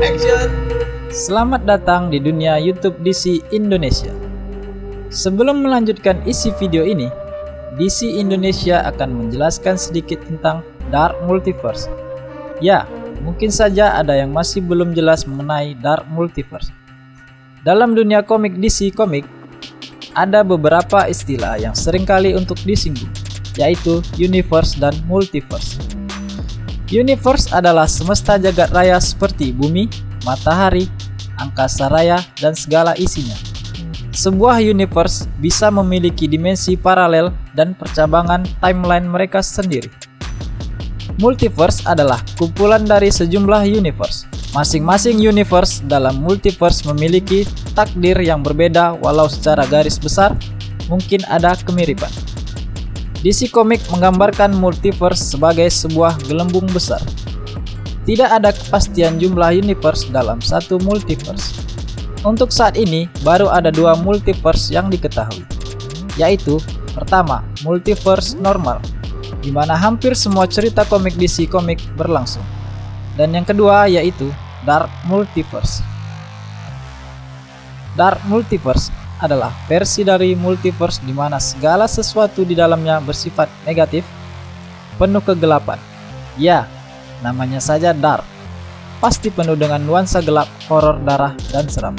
Action. Selamat datang di dunia YouTube DC Indonesia. Sebelum melanjutkan isi video ini, DC Indonesia akan menjelaskan sedikit tentang Dark Multiverse. Ya, mungkin saja ada yang masih belum jelas mengenai Dark Multiverse. Dalam dunia komik DC Komik, ada beberapa istilah yang seringkali untuk disinggung, yaitu universe dan multiverse. Universe adalah semesta jagat raya seperti bumi, matahari, angkasa raya, dan segala isinya. Sebuah universe bisa memiliki dimensi paralel dan percabangan timeline mereka sendiri. Multiverse adalah kumpulan dari sejumlah universe. Masing-masing universe dalam multiverse memiliki takdir yang berbeda, walau secara garis besar mungkin ada kemiripan. DC Comics menggambarkan multiverse sebagai sebuah gelembung besar. Tidak ada kepastian jumlah universe dalam satu multiverse. Untuk saat ini, baru ada dua multiverse yang diketahui, yaitu pertama, multiverse normal, di mana hampir semua cerita komik DC Comics berlangsung, dan yang kedua yaitu Dark Multiverse. Dark Multiverse adalah versi dari multiverse di mana segala sesuatu di dalamnya bersifat negatif, penuh kegelapan. Ya, namanya saja dark. Pasti penuh dengan nuansa gelap, horor, darah, dan seram.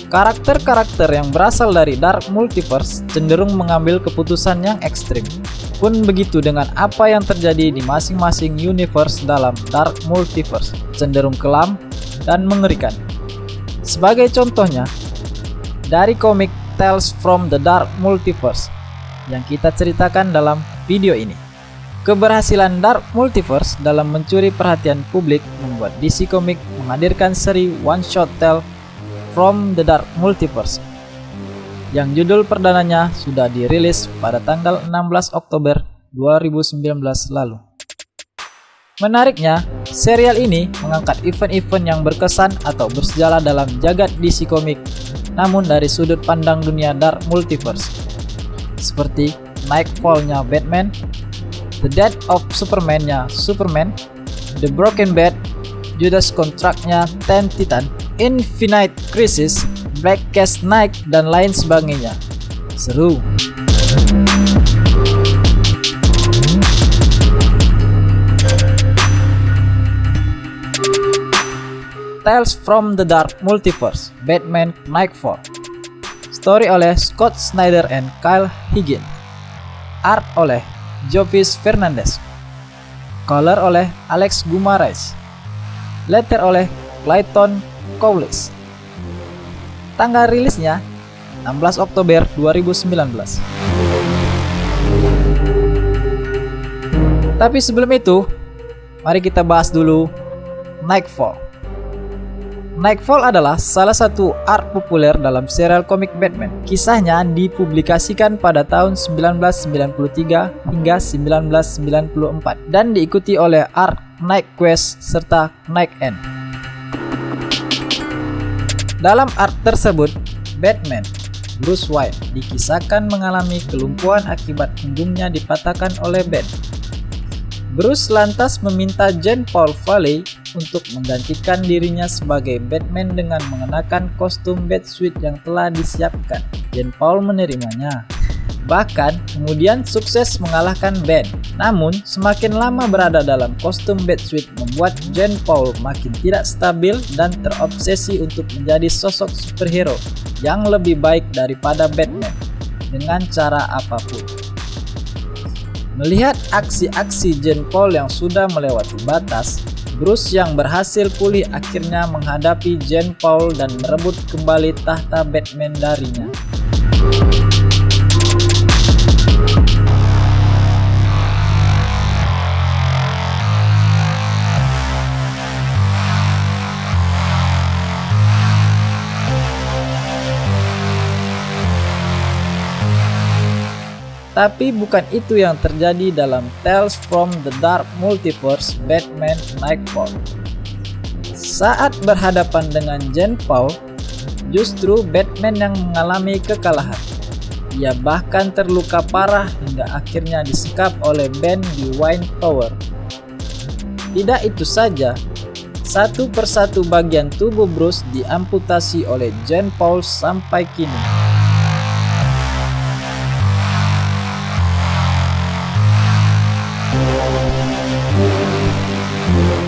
Karakter-karakter yang berasal dari Dark Multiverse cenderung mengambil keputusan yang ekstrim. Pun begitu dengan apa yang terjadi di masing-masing universe dalam Dark Multiverse, cenderung kelam dan mengerikan. Sebagai contohnya, dari komik Tales from the Dark Multiverse yang kita ceritakan dalam video ini. Keberhasilan Dark Multiverse dalam mencuri perhatian publik membuat DC Comics menghadirkan seri one-shot Tales from the Dark Multiverse yang judul perdananya sudah dirilis pada tanggal 16 Oktober 2019 lalu. Menariknya, serial ini mengangkat event-event yang berkesan atau bersejarah dalam jagat DC Comics, namun dari sudut pandang dunia Dark Multiverse, seperti Nightfall-nya Batman, The Death of Superman-nya Superman, The Broken Bat, Judas Contract-nya Teen Titan, Infinite Crisis, Blackest Night, dan lain sebagainya. Seru. Tales from the Dark Multiverse, Batman Nightfall. Story oleh Scott Snyder and Kyle Higgins. Art oleh Jovis Fernandez. Color oleh Alex Gumarez. Letter oleh Clayton Cowles. Tanggal rilisnya 16 Oktober 2019. Tapi sebelum itu, mari kita bahas dulu Nightfall. Nightfall adalah salah satu arc populer dalam serial komik Batman. Kisahnya dipublikasikan pada tahun 1993 hingga 1994 dan diikuti oleh arc Night Quest serta Night End. Dalam arc tersebut, Batman, Bruce Wayne, dikisahkan mengalami kelumpuhan akibat punggungnya dipatahkan oleh Bat. Bruce lantas meminta Jean Paul Valley untuk menggantikan dirinya sebagai Batman dengan mengenakan kostum Batsuit yang telah disiapkan. Jean Paul menerimanya, bahkan kemudian sukses mengalahkan Bat. Namun, semakin lama berada dalam kostum Batsuit membuat Jean Paul makin tidak stabil dan terobsesi untuk menjadi sosok superhero yang lebih baik daripada Batman dengan cara apapun. Melihat aksi-aksi Jean Paul yang sudah melewati batas, Bruce yang berhasil pulih akhirnya menghadapi Jean Paul dan merebut kembali tahta Batman darinya. Tapi bukan itu yang terjadi dalam Tales from the Dark Multiverse Batman Nightfall. Saat berhadapan dengan Jean Paul, justru Batman yang mengalami kekalahan. Ia bahkan terluka parah hingga akhirnya disekap oleh Ben di Wayne Tower. Tidak itu saja, satu persatu bagian tubuh Bruce diamputasi oleh Jean Paul sampai kini.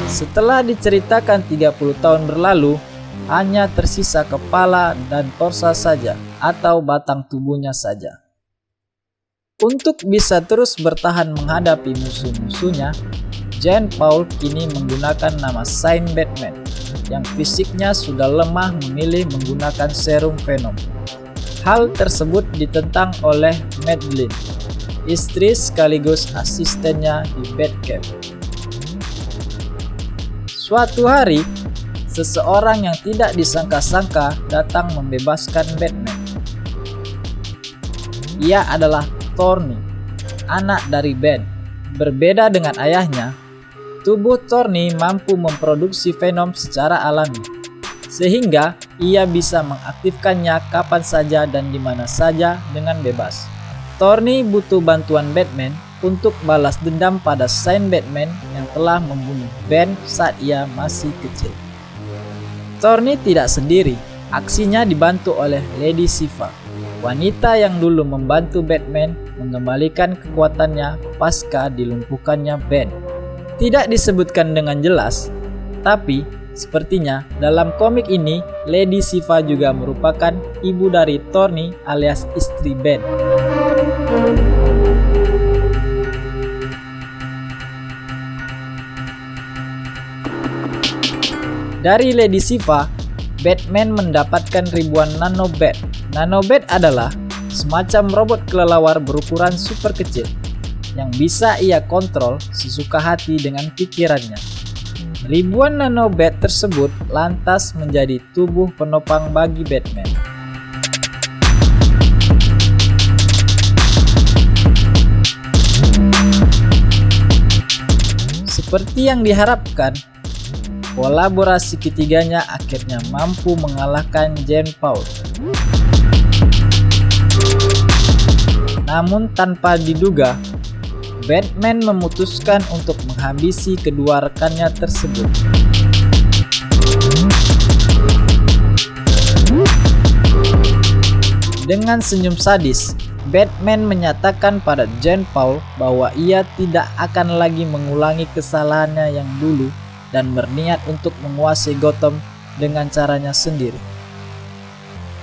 Setelah diceritakan 30 tahun berlalu, hanya tersisa kepala dan torso saja atau batang tubuhnya saja. Untuk bisa terus bertahan menghadapi musuh-musuhnya, Jean Paul kini menggunakan nama Saint Batman yang fisiknya sudah lemah memilih menggunakan serum Venom. Hal tersebut ditentang oleh Madeline, istri sekaligus asistennya di Batcave. Suatu hari, seseorang yang tidak disangka-sangka datang membebaskan Batman. Ia adalah Thorny, anak dari Ben. Berbeda dengan ayahnya, tubuh Thorny mampu memproduksi Venom secara alami, sehingga ia bisa mengaktifkannya kapan saja dan di mana saja dengan bebas. Thorny butuh bantuan Batman untuk balas dendam pada Saint Batman yang telah membunuh Ben saat ia masih kecil. Thorny tidak sendiri, aksinya dibantu oleh Lady Shiva, wanita yang dulu membantu Batman mengembalikan kekuatannya pasca dilumpuhkannya Ben. Tidak disebutkan dengan jelas, tapi sepertinya dalam komik ini Lady Shiva juga merupakan ibu dari Thorny alias istri Ben. Dari Lady Shiva, Batman mendapatkan ribuan nanobat. Nanobat adalah semacam robot kelelawar berukuran super kecil yang bisa ia kontrol sesuka hati dengan pikirannya. Ribuan nanobat tersebut lantas menjadi tubuh penopang bagi Batman. Seperti yang diharapkan, kolaborasi ketiganya akhirnya mampu mengalahkan Jean Paul. Namun tanpa diduga, Batman memutuskan untuk menghabisi kedua rekannya tersebut. Dengan senyum sadis, Batman menyatakan pada Jean Paul bahwa ia tidak akan lagi mengulangi kesalahannya yang dulu dan berniat untuk menguasai Gotham dengan caranya sendiri.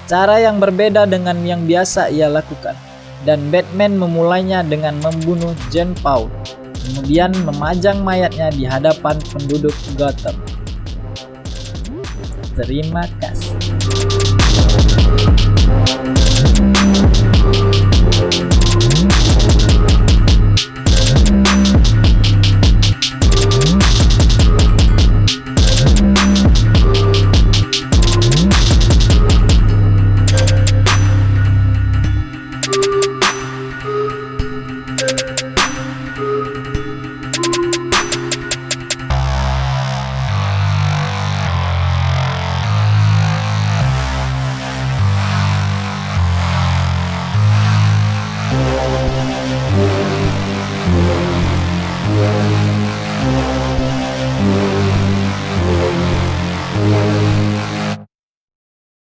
Cara yang berbeda dengan yang biasa ia lakukan, dan Batman memulainya dengan membunuh Jean Paul, kemudian memajang mayatnya di hadapan penduduk Gotham. Terima